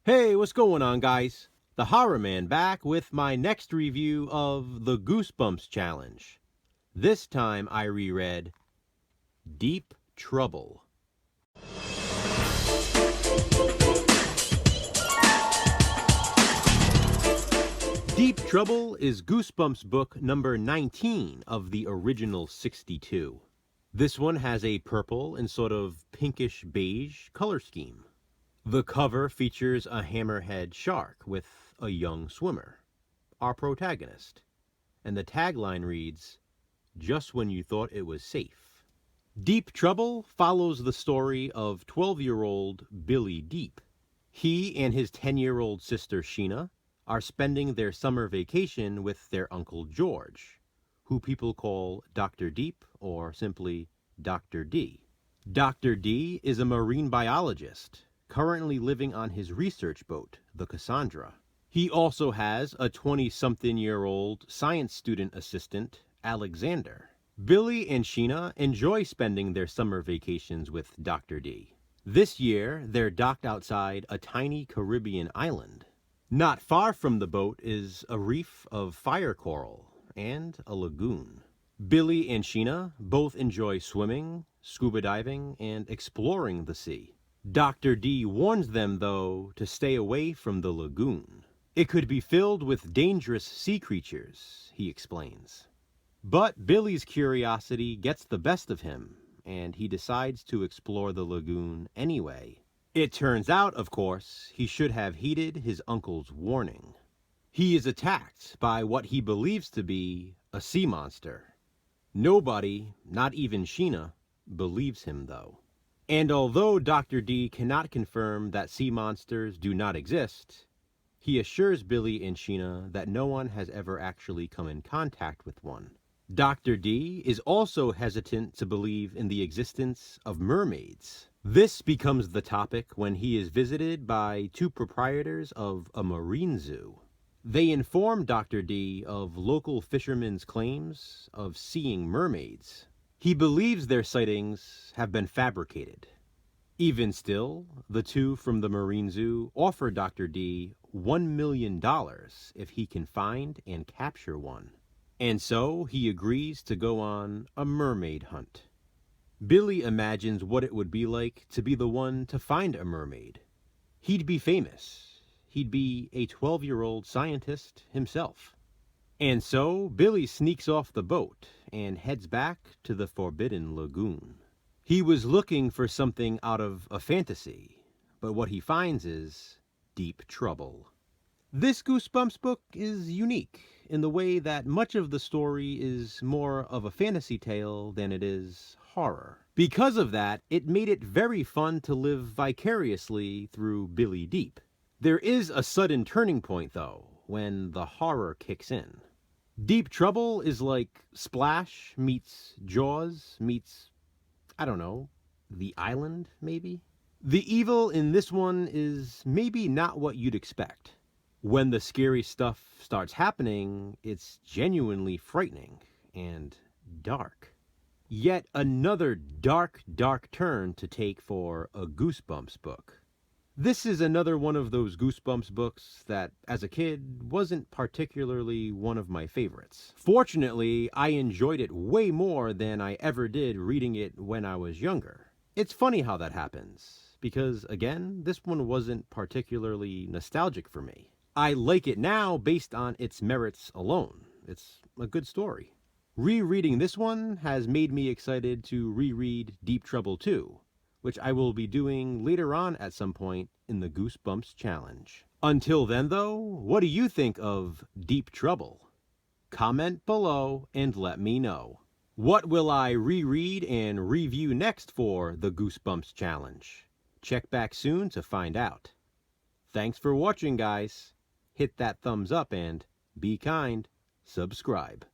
Hey, what's going on, guys? The Horror Man back with my next review of the Goosebumps challenge. This time I reread Deep Trouble. Deep Trouble is Goosebumps book number 19 of the original 62. This one has a purple and sort of pinkish beige color scheme. The cover features a hammerhead shark with a young swimmer, our protagonist, and the tagline reads, "Just when you thought it was safe." Deep Trouble follows the story of 12-year-old Billy Deep. He and his 10-year-old sister Sheena are spending their summer vacation with their Uncle George, who people call Dr. Deep or simply Dr. D. Dr. D is a marine biologist currently living on his research boat, the Cassandra. He also has a 20-something-year-old science student assistant, Alexander. Billy and Sheena enjoy spending their summer vacations with Dr. D. This year, they're docked outside a tiny Caribbean island. Not far from the boat is a reef of fire coral and a lagoon. Billy and Sheena both enjoy swimming, scuba diving, and exploring the sea. Dr. D warns them, though, to stay away from the lagoon. It could be filled with dangerous sea creatures, he explains. But Billy's curiosity gets the best of him, and he decides to explore the lagoon anyway. It turns out, of course, he should have heeded his uncle's warning. He is attacked by what he believes to be a sea monster. Nobody, not even Sheena, believes him, though. And although Dr. D cannot confirm that sea monsters do not exist, he assures Billy and Sheena that no one has ever actually come in contact with one. Dr. D is also hesitant to believe in the existence of mermaids. This becomes the topic when he is visited by two proprietors of a marine zoo. They inform Dr. D of local fishermen's claims of seeing mermaids. He believes their sightings have been fabricated. Even still, the two from the Marine Zoo offer Dr. D $1 million if he can find and capture one. And so he agrees to go on a mermaid hunt. Billy imagines what it would be like to be the one to find a mermaid. He'd be famous. He'd be a 12-year-old scientist himself. And so Billy sneaks off the boat and heads back to the Forbidden Lagoon. He was looking for something out of a fantasy, but what he finds is deep trouble. This Goosebumps book is unique in the way that much of the story is more of a fantasy tale than it is horror. Because of that, it made it very fun to live vicariously through Billy Deep. There is a sudden turning point, though, when the horror kicks in. Deep Trouble is like Splash meets Jaws meets, I don't know, The Island, maybe? The evil in this one is maybe not what you'd expect. When the scary stuff starts happening, it's genuinely frightening and dark. Yet another dark, dark turn to take for a Goosebumps book. This is another one of those Goosebumps books that, as a kid, wasn't particularly one of my favorites. Fortunately, I enjoyed it way more than I ever did reading it when I was younger. It's funny how that happens, because, again, this one wasn't particularly nostalgic for me. I like it now based on its merits alone. It's a good story. Rereading this one has made me excited to reread Deep Trouble 2, which I will be doing later on at some point in the Goosebumps challenge. Until then, though, what do you think of Deep Trouble? Comment below and let me know. What will I reread and review next for the Goosebumps challenge? Check back soon to find out. Thanks for watching, guys. Hit that thumbs up and be kind. Subscribe.